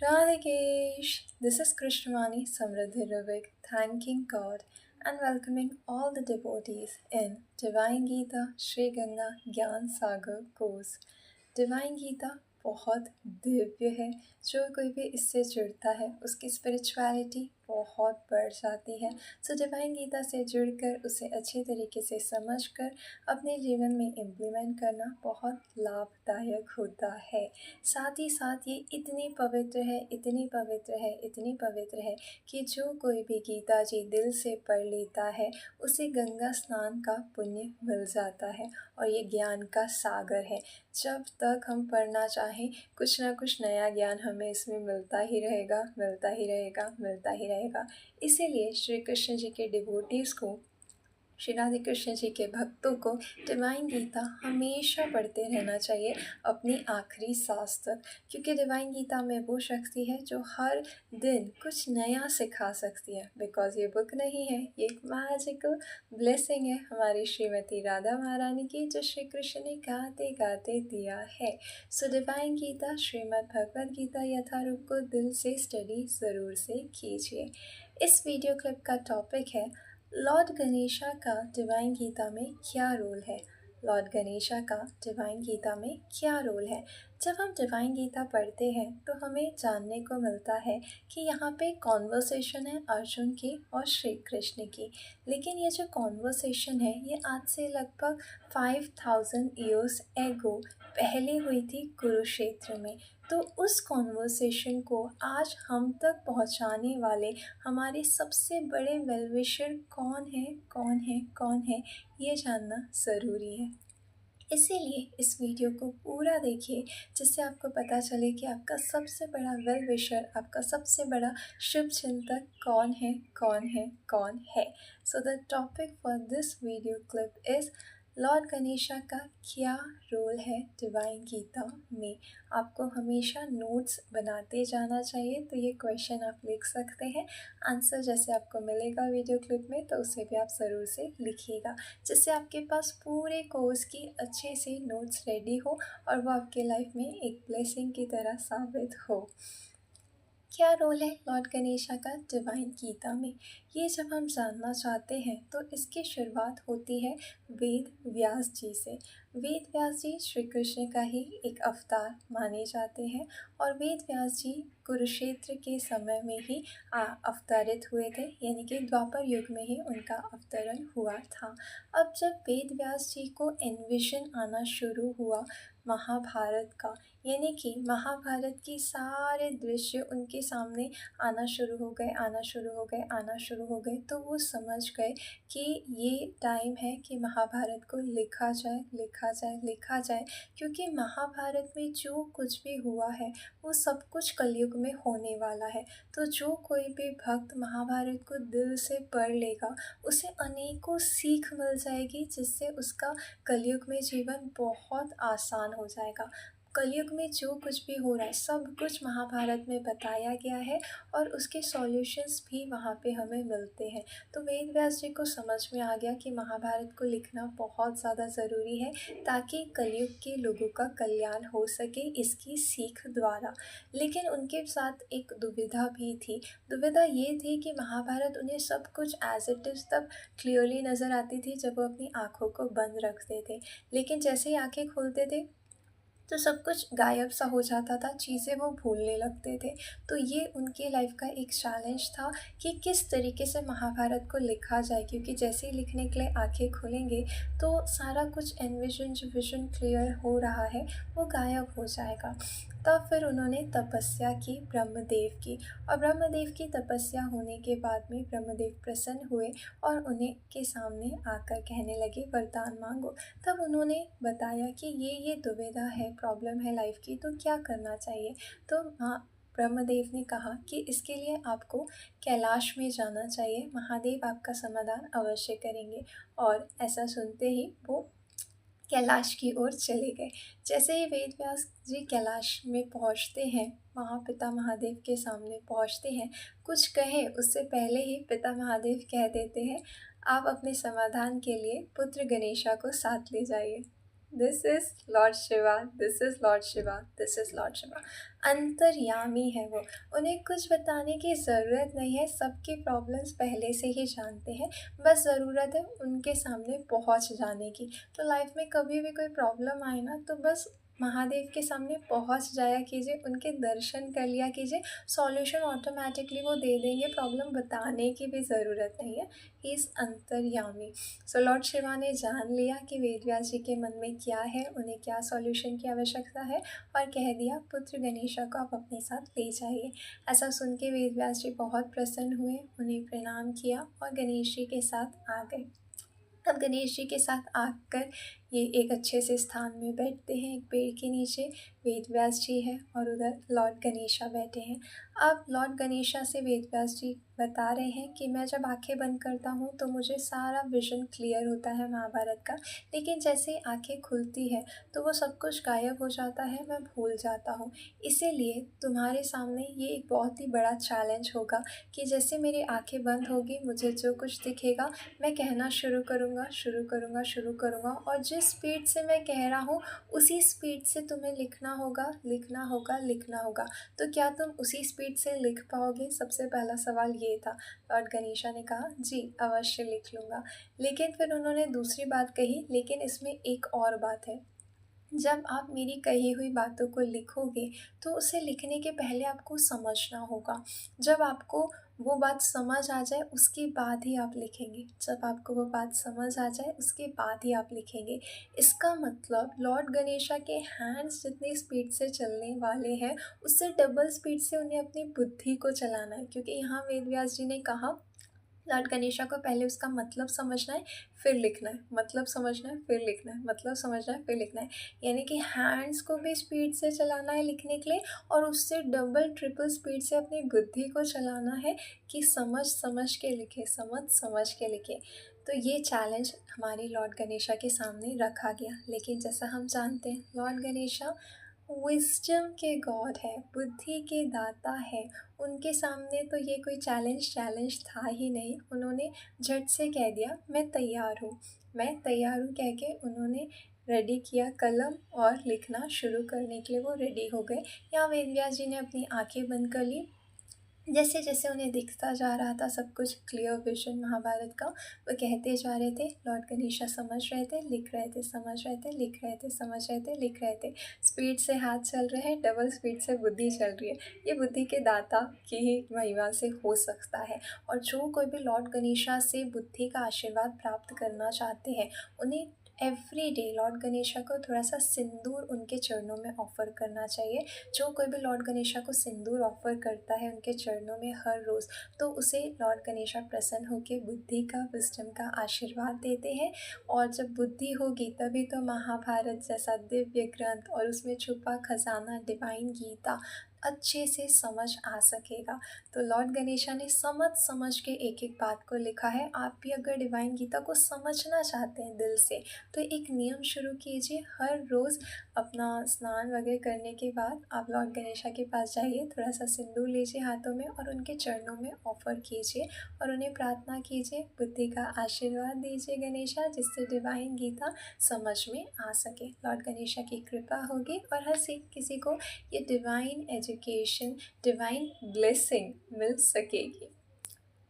Radhakesh, this is Krishnavani Samriddhi Ravik, thanking God and welcoming all the devotees in Divine Gita Shri Ganga Gyan Sagar course. Divine Gita बहुत दिव्य है। जो कोई भी इससे जुड़ता है उसकी स्पिरिचुअलिटी बहुत बढ़ जाती है। सो डिवाइन गीता से जुड़कर उसे अच्छी तरीके से समझकर अपने जीवन में इम्प्लीमेंट करना बहुत लाभदायक होता है। साथ ही साथ ये इतनी पवित्र है, इतनी पवित्र है, इतनी पवित्र है कि जो कोई भी गीता जी दिल से पढ़ लेता है उसे गंगा स्नान का पुण्य मिल जाता है। और ये ज्ञान का सागर है। जब तक हम पढ़ना चाहें कुछ ना कुछ नया ज्ञान हमें इसमें मिलता ही रहेगा, मिलता ही रहेगा, मिलता ही रहेगा। इसीलिए श्री कृष्ण जी के डिवोटीज़ को, श्री राधे कृष्ण जी के भक्तों को डिवाइन गीता हमेशा पढ़ते रहना चाहिए अपनी आखिरी सांस तक, क्योंकि डिवाइन गीता में वो शक्ति है जो हर दिन कुछ नया सिखा सकती है। बिकॉज ये बुक नहीं है, ये एक मैजिकल ब्लेसिंग है हमारी श्रीमती राधा महारानी की, जो श्री कृष्ण ने गाते गाते दिया है। सो डिवाइन गीता, श्रीमद् भगवद गीता यथारूप को दिल से स्टडी ज़रूर से कीजिए। इस वीडियो क्लिप का टॉपिक है लॉर्ड गणेशा का डिवाइन गीता में क्या रोल है। लॉर्ड गणेशा का डिवाइन गीता में क्या रोल है। जब हम डिवाइन गीता पढ़ते हैं तो हमें जानने को मिलता है कि यहाँ पे कॉन्वर्सेशन है अर्जुन की और श्री कृष्ण की। लेकिन ये जो कॉन्वर्सेशन है ये आज से लगभग 5000 ईयर्स एगो पहले हुई थी कुरुक्षेत्र में। तो उस कॉन्वर्सेशन को आज हम तक पहुँचाने वाले हमारे सबसे बड़े वेलविशर कौन है, कौन है, कौन है, ये जानना ज़रूरी है। इसीलिए इस वीडियो को पूरा देखिए, जिससे आपको पता चले कि आपका सबसे बड़ा वेल विशर, आपका सबसे बड़ा शुभ चिंतक कौन है, कौन है, कौन है। So the topic for this video clip is Lord Ganesha का क्या रोल है डिवाइन गीता में। आपको हमेशा नोट्स बनाते जाना चाहिए। तो ये क्वेश्चन आप लिख सकते हैं, आंसर जैसे आपको मिलेगा वीडियो क्लिप में तो उसे भी आप ज़रूर से लिखिएगा, जिससे आपके पास पूरे कोर्स की अच्छे से नोट्स रेडी हो और वो आपके लाइफ में एक ब्लेसिंग की तरह साबित हो। क्या रोल है लॉर्ड गणेशा का डिवाइन गीता में, ये जब हम जानना चाहते हैं तो इसकी शुरुआत होती है वेद व्यास जी से। वेद व्यास जी श्री कृष्ण का ही एक अवतार माने जाते हैं और वेद व्यास जी कुरुक्षेत्र के समय में ही अवतरित हुए थे, यानी कि द्वापर युग में ही उनका अवतरण हुआ था। अब जब वेद व्यास जी को एनविजन आना शुरू हुआ महाभारत का, यानी कि महाभारत की सारे दृश्य उनके सामने आना शुरू हो गए, आना शुरू हो गए, आना शुरू हो गए, तो वो समझ गए कि ये टाइम है कि महाभारत को लिखा जाए, लिखा जाए, लिखा जाए। क्योंकि महाभारत में जो कुछ भी हुआ है वो सब कुछ कलयुग में होने वाला है। तो जो कोई भी भक्त महाभारत को दिल से पढ़ लेगा उसे अनेकों सीख मिल जाएगी, जिससे उसका कलयुग में जीवन बहुत आसान हो जाएगा। कलयुग में जो कुछ भी हो रहा है सब कुछ महाभारत में बताया गया है और उसके सॉल्यूशंस भी वहाँ पे हमें मिलते हैं। तो वेद व्यास जी को समझ में आ गया कि महाभारत को लिखना बहुत ज़्यादा ज़रूरी है ताकि कलयुग के लोगों का कल्याण हो सके इसकी सीख द्वारा। लेकिन उनके साथ एक दुविधा भी थी। दुविधा ये थी कि महाभारत उन्हें सब कुछ एज इट इज़ तब क्लियरली नज़र आती थी जब वो अपनी आँखों को बंद रखते थे, लेकिन जैसे ही आँखें खोलते थे तो सब कुछ गायब सा हो जाता था, चीज़ें वो भूलने लगते थे। तो ये उनके लाइफ का एक चैलेंज था कि किस तरीके से महाभारत को लिखा जाए, क्योंकि जैसे ही लिखने के लिए आंखें खुलेंगे तो सारा कुछ एनविजन जो विजन क्लियर हो रहा है वो गायब हो जाएगा। तब फिर उन्होंने तपस्या की ब्रह्मदेव की, और ब्रह्मदेव की तपस्या होने के बाद में ब्रह्मदेव प्रसन्न हुए और उन्हें के सामने आकर कहने लगे वरदान मांगो। तब उन्होंने बताया कि ये दुविधा है, प्रॉब्लम है लाइफ की, तो क्या करना चाहिए। तो ब्रह्मदेव ने कहा कि इसके लिए आपको कैलाश में जाना चाहिए, महादेव आपका समाधान अवश्य करेंगे। और ऐसा सुनते ही वो कैलाश की ओर चले गए। जैसे ही वेद व्यास जी कैलाश में पहुंचते हैं, वहाँ पिता महादेव के सामने पहुंचते हैं, कुछ कहें उससे पहले ही पिता महादेव कह देते हैं आप अपने समाधान के लिए पुत्र गणेशा को साथ ले जाइए। This is Lord Shiva, this is Lord Shiva, this is Lord Shiva. अंतर्यामी है वो, उन्हें कुछ बताने की ज़रूरत नहीं है, सबकी प्रॉब्लम्स पहले से ही जानते हैं। बस ज़रूरत है उनके सामने पहुंच जाने की। तो लाइफ में कभी भी कोई प्रॉब्लम आए ना, तो बस महादेव के सामने पहुंच जाया कीजिए, उनके दर्शन कर लिया कीजिए, सॉल्यूशन ऑटोमेटिकली वो दे देंगे, प्रॉब्लम बताने की भी ज़रूरत नहीं है। ही इज़ अंतर्यामी। सो लॉर्ड शिवा ने जान लिया कि वेदव्यास जी के मन में क्या है, उन्हें क्या सॉल्यूशन की आवश्यकता है, और कह दिया पुत्र गणेशा को आप अपने साथ ले जाइए। ऐसा सुन के वेदव्यास जी बहुत प्रसन्न हुए, उन्हें प्रणाम किया और गणेश जी के साथ आ गए। अब गणेश जी के साथ आकर ये एक अच्छे से स्थान में बैठते हैं, एक पेड़ के नीचे। वेदव्यास जी हैं और उधर लॉर्ड गणेशा बैठे हैं। अब लॉर्ड गणेशा से वेदव्यास जी बता रहे हैं कि मैं जब आंखें बंद करता हूँ तो मुझे सारा विजन क्लियर होता है महाभारत का, लेकिन जैसे आंखें खुलती है तो वो सब कुछ गायब हो जाता है, मैं भूल जाता हूँ। इसीलिए तुम्हारे सामने ये एक बहुत ही बड़ा चैलेंज होगा कि जैसे मेरी आंखें बंद होगी, मुझे जो कुछ दिखेगा मैं कहना शुरू करूँगा, शुरू करूँगा, शुरू करूँगा, और जिस स्पीड से मैं कह रहा हूँ उसी स्पीड से तुम्हें लिखना होगा, लिखना होगा, लिखना होगा। तो क्या तुम उसी स्पीड से लिख पाओगे? सबसे पहला सवाल ये था। लॉर्ड गणेशा ने कहा जी अवश्य लिख लूँगा। लेकिन फिर उन्होंने दूसरी बात कही, लेकिन इसमें एक और बात है। जब आप मेरी कही हुई बातों को लिखोगे तो उसे लिखने के पहले आपको समझना होगा। जब आपको वो बात समझ आ जाए उसके बाद ही आप लिखेंगे। जब आपको वो बात समझ आ जाए उसके बाद ही आप लिखेंगे। इसका मतलब लॉर्ड गणेशा के हैंड्स जितनी स्पीड से चलने वाले हैं, उससे डबल स्पीड से उन्हें अपनी बुद्धि को चलाना है। क्योंकि यहाँ वेदव्यास जी ने कहा लॉर्ड गणेशा को पहले उसका मतलब समझना है, फिर लिखना है, मतलब समझना है, फिर लिखना है, मतलब समझना है, फिर लिखना है। यानी कि हैंड्स को भी स्पीड से चलाना है लिखने के लिए, और उससे डबल ट्रिपल स्पीड से अपनी बुद्धि को चलाना है कि समझ समझ के लिखे, समझ समझ के लिखे। तो ये चैलेंज हमारी लॉर्ड गणेशा के सामने रखा गया। लेकिन जैसा हम जानते हैं लॉर्ड गणेशा विज़डम के गॉड है, बुद्धि के दाता है। उनके सामने तो ये कोई चैलेंज था ही नहीं। उन्होंने झट से कह दिया मैं तैयार हूँ, मैं तैयार हूँ कह के उन्होंने रेडी किया कलम, और लिखना शुरू करने के लिए वो रेडी हो गए। यहाँ वेदव्यास जी ने अपनी आंखें बंद कर ली। जैसे जैसे उन्हें दिखता जा रहा था सब कुछ क्लियर विजन महाभारत का, वो कहते जा रहे थे। लॉर्ड गणेशा समझ रहे थे, लिख रहे थे, समझ रहे थे, लिख रहे थे, समझ रहे थे, लिख रहे थे। स्पीड से हाथ चल रहे हैं, डबल स्पीड से बुद्धि चल रही है। ये बुद्धि के दाता की ही महिमा से हो सकता है। और जो कोई भी लॉर्ड गणेशा से बुद्धि का आशीर्वाद प्राप्त करना चाहते हैं, उन्हें एवरी डे लॉर्ड गणेशा को थोड़ा सा सिंदूर उनके चरणों में ऑफ़र करना चाहिए। जो कोई भी लॉर्ड गणेशा को सिंदूर ऑफ़र करता है उनके चरणों में हर रोज़, तो उसे लॉर्ड गणेशा प्रसन्न होकर बुद्धि का, विजडम का आशीर्वाद देते हैं। और जब बुद्धि होगी तभी तो महाभारत जैसा दिव्य ग्रंथ और उसमें छुपा खजाना डिवाइन गीता अच्छे से समझ आ सकेगा। तो लॉर्ड गणेशा ने समझ समझ के एक एक बात को लिखा है। आप भी अगर डिवाइन गीता को समझना चाहते हैं दिल से, तो एक नियम शुरू कीजिए। हर रोज़ अपना स्नान वगैरह करने के बाद आप लॉर्ड गणेशा के पास जाइए, थोड़ा सा सिंदूर लीजिए हाथों में और उनके चरणों में ऑफ़र कीजिए और उन्हें प्रार्थना कीजिए, बुद्धि का आशीर्वाद दीजिए गणेशा, जिससे डिवाइन गीता समझ में आ सके। लॉर्ड गणेशा की कृपा होगी और हर किसी को ये डिवाइन एजुकेशन, डिवाइन ब्लेसिंग मिल सकेगी।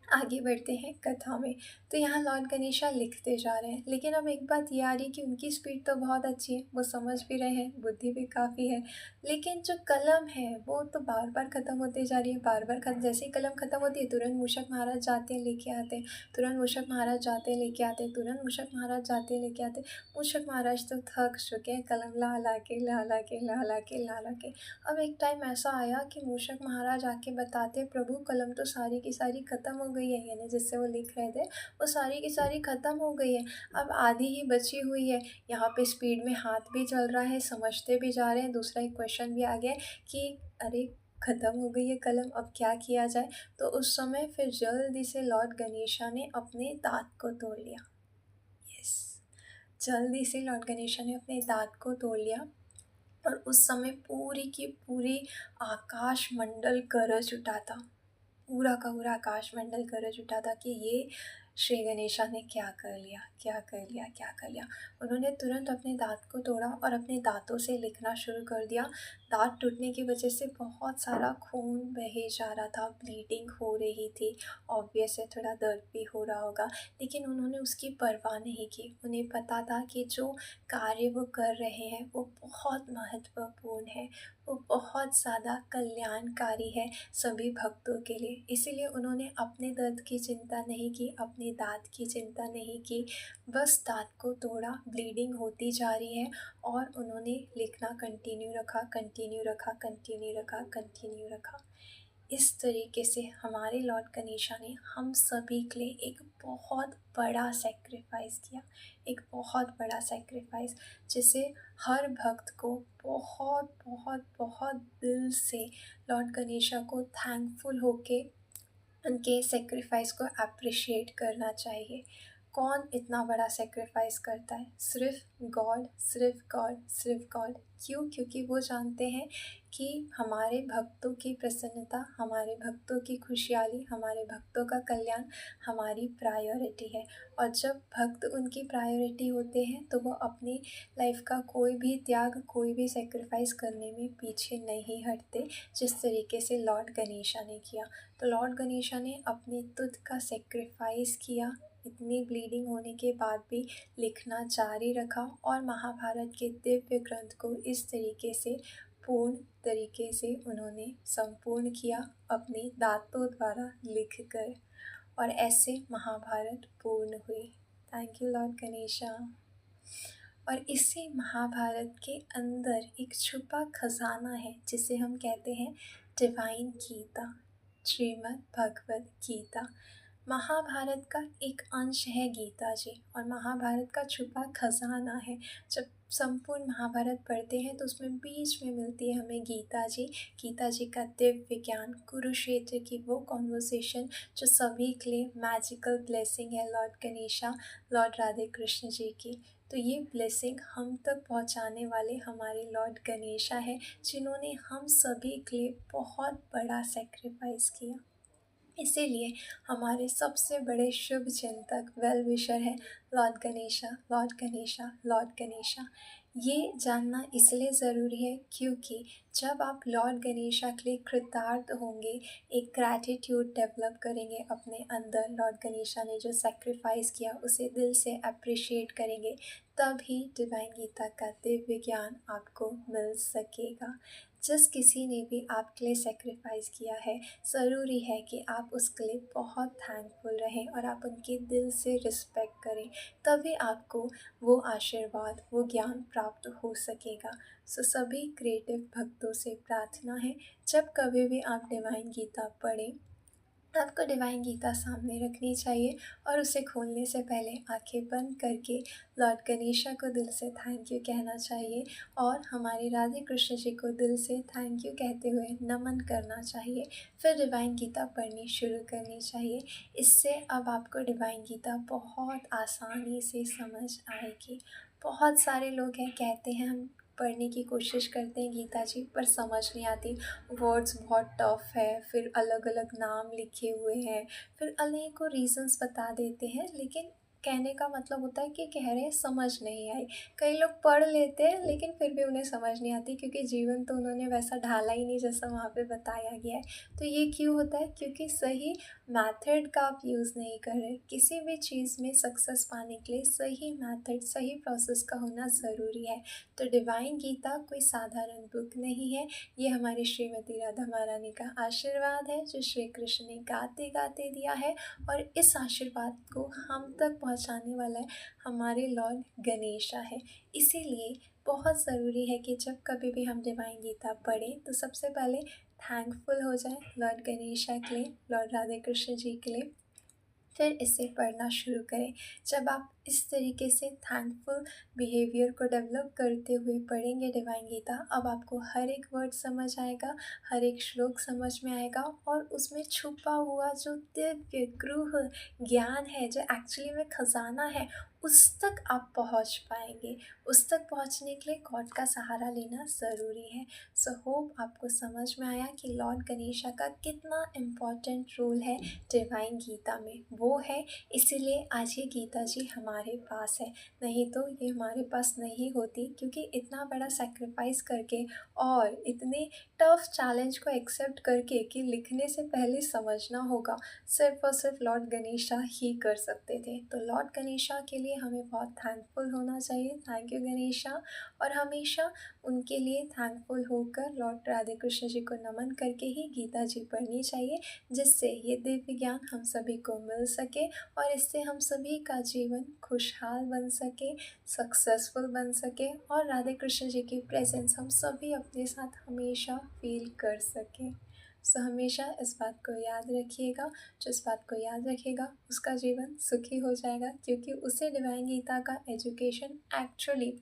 आगे बढ़ते हैं कथा में। तो यहाँ लॉर्ड गणेशा लिखते जा रहे हैं, लेकिन अब एक बात ये आ रही कि उनकी स्पीड तो बहुत अच्छी है, वो समझ भी रहे हैं, बुद्धि भी काफ़ी है, लेकिन जो कलम है वो तो बार बार ख़त्म होते जा रही है। बार बार खत्म, जैसे ही कलम ख़त्म होती है तुरंत मूषक महाराज जाते हैं लेके आते हैं, तुरंत मूषक महाराज जाते हैं लेके आते हैं, तुरंत मूषक महाराज जाते हैं लेके आते हैं। मूषक महाराज तो थक चुके हैं, कलम ला ला के ला ला के ला ला के ला ला के। अब एक टाइम ऐसा आया कि मूषक महाराज आके बताते प्रभु कलम तो सारी की सारी ख़त्म हो गई है, यानी जिससे वो लिख रहे थे वो सारी की सारी ख़त्म हो गई है, अब आधी ही बची हुई है। यहाँ पे स्पीड में हाथ भी चल रहा है, समझते भी जा रहे हैं। दूसरा एक क्वेश्चन भी आ गया कि अरे ख़त्म हो गई है कलम, अब क्या किया जाए। तो उस समय फिर जल्दी से लॉर्ड गणेशा ने अपने दांत को तोड़ लिया। यस, जल्दी से लॉर्ड गणेशा ने अपने दांत को तोड़ लिया और उस समय पूरी की पूरी आकाश मंडल गरज उठा था। पूरा का पूरा आकाश मंडल गरज उठा था कि ये श्री गणेशा ने क्या कर लिया, क्या कर लिया, क्या कर लिया। उन्होंने तुरंत अपने दाँत को तोड़ा और अपने दाँतों से लिखना शुरू कर दिया। दाँत टूटने की वजह से बहुत सारा खून बहे जा रहा था, ब्लीडिंग हो रही थी। ऑब्वियस है थोड़ा दर्द भी हो रहा होगा, लेकिन उन्होंने उसकी परवाह नहीं की। उन्हें पता था कि जो कार्य वो कर रहे हैं वो बहुत महत्वपूर्ण है, वो बहुत ज़्यादा कल्याणकारी है सभी भक्तों के लिए। इसीलिए उन्होंने अपने दर्द की चिंता नहीं की, अपने दाँत की चिंता नहीं की, बस दाँत को तोड़ा, ब्लीडिंग होती जा रही है और उन्होंने लिखना कंटिन्यू रखा, कंटिन्यू रखा, कंटिन्यू रखा, कंटिन्यू रखा। इस तरीके से हमारे लॉर्ड गणेशा ने हम सभी के लिए एक बहुत बड़ा सैक्रिफ़ाइस किया, एक बहुत बड़ा सैक्रिफ़ाइस, जिसे हर भक्त को बहुत बहुत बहुत दिल से लॉर्ड गणेशा को थैंकफुल होके उनके सैक्रिफ़ाइस को एप्रिशिएट करना चाहिए। कौन इतना बड़ा सैक्रिफ़ाइस करता है? सिर्फ़ गॉड, सिर्फ़ गॉड, सिर्फ़ गॉड। क्यों? क्योंकि वो जानते हैं कि हमारे भक्तों की प्रसन्नता, हमारे भक्तों की खुशहाली, हमारे भक्तों का कल्याण हमारी प्रायोरिटी है। और जब भक्त उनकी प्रायोरिटी होते हैं तो वो अपनी लाइफ़ का कोई भी त्याग, कोई भी सैक्रिफ़ाइस करने में पीछे नहीं हटते, जिस तरीके से लॉर्ड गणेशा ने किया। तो लॉर्ड गणेशा ने अपने तुद का सैक्रिफ़ाइस किया, इतनी ब्लीडिंग होने के बाद भी लिखना जारी रखा और महाभारत के दिव्य ग्रंथ को इस तरीके से पूर्ण तरीके से उन्होंने संपूर्ण किया अपने दांतों द्वारा लिखकर, और ऐसे महाभारत पूर्ण हुई। Thank you Lord Ganesha. और इसी महाभारत के अंदर एक छुपा खजाना है जिसे हम कहते हैं डिवाइन गीता, श्रीमद् भगवद गीता। महाभारत का एक अंश है गीता जी, और महाभारत का छुपा खजाना है। जब संपूर्ण महाभारत पढ़ते हैं तो उसमें बीच में मिलती है हमें गीता जी, गीता जी का दिव्य ज्ञान, कुरुक्षेत्र की वो कॉन्वर्सेशन जो सभी के लिए मैजिकल ब्लेसिंग है लॉर्ड गणेशा, लॉर्ड राधे कृष्ण जी की। तो ये ब्लेसिंग हम तक पहुंचाने वाले हमारे लॉर्ड गणेशा है, जिन्होंने हम सभी के लिए बहुत बड़ा सेक्रीफाइस किया। इसीलिए हमारे सबसे बड़े शुभ चिंतक वेल विशर है Lord Ganesha, Lord Ganesha, Lord Ganesha. ये जानना इसलिए ज़रूरी है क्योंकि जब आप लॉर्ड गणेशा के लिए कृतार्थ होंगे, एक ग्रैटिट्यूड डेवलप करेंगे अपने अंदर, लॉर्ड गणेशा ने जो सेक्रीफाइस किया उसे दिल से अप्रिशिएट करेंगे, तभी डिवाइन गीता का दिव्य ज्ञान आपको मिल सकेगा। जिस किसी ने भी आपके लिए सेक्रीफाइस किया है, ज़रूरी है कि आप उसके लिए बहुत थैंकफुल रहें और आप उनके दिल से रिस्पेक्ट करें, तभी आपको वो आशीर्वाद, वो ज्ञान प्राप्त हो सकेगा। सो सभी क्रिएटिव भक्तों से प्रार्थना है, जब कभी भी आप डिवाइन गीता पढ़ें, आपको डिवाइन गीता सामने रखनी चाहिए और उसे खोलने से पहले आंखें बंद करके लॉर्ड गणेशा को दिल से थैंक यू कहना चाहिए और हमारे राधे कृष्ण जी को दिल से थैंक यू कहते हुए नमन करना चाहिए। फिर डिवाइन गीता पढ़नी शुरू करनी चाहिए। इससे अब आपको डिवाइन गीता बहुत आसानी से समझ आएगी। बहुत सारे लोग हैं कहते हैं हम पढ़ने की कोशिश करते हैं गीता जी, पर समझ नहीं आती, वर्ड्स बहुत टफ है, फिर अलग अलग नाम लिखे हुए हैं, फिर अनेकों रीजंस बता देते हैं, लेकिन कहने का मतलब होता है कि कह रहे हैं समझ नहीं आई। कई लोग पढ़ लेते हैं लेकिन फिर भी उन्हें समझ नहीं आती, क्योंकि जीवन तो उन्होंने वैसा ढाला ही नहीं जैसा वहाँ पे बताया गया है। तो ये क्यों होता है? क्योंकि सही मेथड का आप यूज़ नहीं कर रहे। किसी भी चीज़ में सक्सेस पाने के लिए सही मेथड, सही प्रोसेस का होना ज़रूरी है। तो डिवाइन गीता कोई साधारण बुक नहीं है, ये हमारी श्रीमती राधा महारानी का आशीर्वाद है जो श्री कृष्ण ने गाते गाते दिया है, और इस आशीर्वाद को हम तक पहुंचाने वाला है हमारे लॉर्ड गणेशा है। इसीलिए बहुत ज़रूरी है कि जब कभी भी हम डिवाइन गीता पढ़ें तो सबसे पहले थैंकफुल हो जाए लॉर्ड गणेशा के लिए, लॉर्ड राधे कृष्ण जी के लिए, फिर इसे पढ़ना शुरू करें। जब आप इस तरीके से थैंकफुल बिहेवियर को डेवलप करते हुए पढ़ेंगे डिवाइन गीता, अब आपको हर एक वर्ड समझ आएगा, हर एक श्लोक समझ में आएगा और उसमें छुपा हुआ जो दिव्य गृह ज्ञान है, जो एक्चुअली में खजाना है, उस तक आप पहुंच पाएंगे। उस तक पहुंचने के लिए गॉड का सहारा लेना ज़रूरी है। सो होप आपको समझ में आया कि लॉर्ड गणेशा का कितना इम्पॉर्टेंट रोल है डिवाइन गीता में। वो है इसीलिए आज ये गीता जी हमारे पास है, नहीं तो ये हमारे पास नहीं होती, क्योंकि इतना बड़ा सेक्रीफाइस करके और इतने टफ चैलेंज को एक्सेप्ट करके कि लिखने से पहले समझना होगा, सिर्फ और सिर्फ लॉर्ड गणेशा ही कर सकते थे। तो लॉर्ड गणेशा के लिए हमें बहुत थैंकफुल होना चाहिए। Thank you Ganesha. और हमेशा उनके लिए थैंकफुल होकर लॉर्ड राधे कृष्ण जी को नमन करके ही गीता जी पढ़नी चाहिए, जिससे ये दिव्य ज्ञान हम सभी को मिल सके और इससे हम सभी का जीवन खुशहाल बन सके, सक्सेसफुल बन सके और राधे कृष्ण जी की प्रेजेंस हम सभी अपने साथ हमेशा फील कर सकें। सो हमेशा इस बात को याद रखिएगा। जो इस बात को याद रखेगा उसका जीवन सुखी हो जाएगा, क्योंकि उसे डिवाइन गीता का एजुकेशन एक्चुअली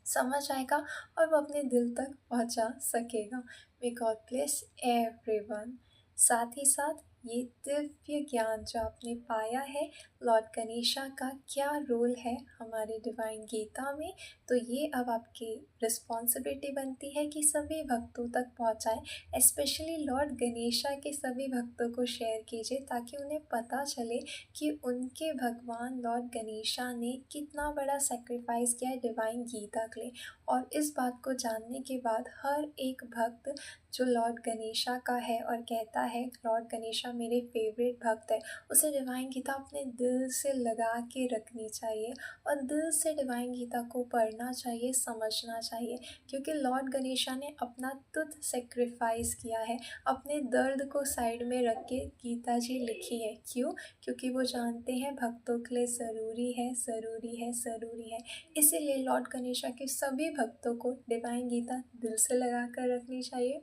समझ आएगा और वो अपने दिल तक पहुंचा सकेगा। May God bless everyone. साथ ही साथ ये दिव्य ज्ञान जो आपने पाया है, लॉर्ड गणेशा का क्या रोल है हमारे डिवाइन गीता में, तो ये अब आपकी रिस्पॉन्सिबिलिटी बनती है कि सभी भक्तों तक पहुंचाएं। स्पेशली लॉर्ड गणेशा के सभी भक्तों को शेयर कीजिए, ताकि उन्हें पता चले कि उनके भगवान लॉर्ड गणेशा ने कितना बड़ा सेक्रीफाइस किया है डिवाइन गीता के लिए। और इस बात को जानने के बाद हर एक भक्त जो लॉर्ड गणेशा का है और कहता है लॉर्ड गणेशा मेरे फेवरेट भक्त है, उसे डिवाइन गीता अपने दिल से लगा के रखनी चाहिए और दिल से डिवाइन गीता को पढ़ना चाहिए, समझना चाहिए, क्योंकि लॉर्ड गणेशा ने अपना तुच्छ सेक्रीफाइस किया है, अपने दर्द को साइड में रख के गीता जी लिखी है। क्यों? क्योंकि वो जानते हैं भक्तों के लिए ज़रूरी है, ज़रूरी है, ज़रूरी है। इसीलिए लॉर्ड गणेशा के सभी भक्तों को डिवाइन गीता दिल से लगा कर रखनी चाहिए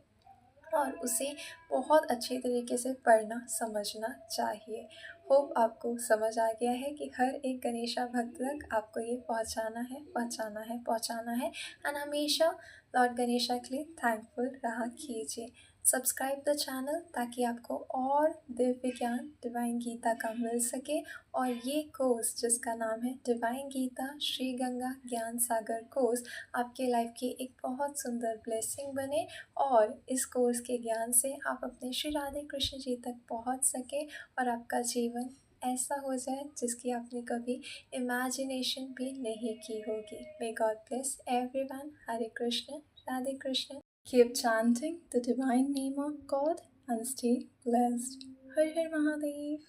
और उसे बहुत अच्छे तरीके से पढ़ना समझना चाहिए। होप आपको समझ आ गया है कि हर एक गणेशा भक्त तक आपको ये पहुंचाना है, पहुंचाना है, पहुंचाना है। एंड हमेशा लॉर्ड गणेशा के लिए थैंकफुल रहा कीजिए। सब्सक्राइब द चैनल ताकि आपको और दिव्य ज्ञान डिवाइन गीता का मिल सके और ये कोर्स जिसका नाम है डिवाइन गीता श्री गंगा ज्ञान सागर कोर्स आपके लाइफ की एक बहुत सुंदर ब्लेसिंग बने और इस कोर्स के ज्ञान से आप अपने श्री राधे कृष्ण जी तक पहुंच सके और आपका जीवन ऐसा हो जाए जिसकी आपने कभी इमेजिनेशन भी नहीं की होगी। May God bless everyone. Hare Krishna, Radhe Krishna. Keep chanting the divine name of God and stay blessed. Har Har Mahadev.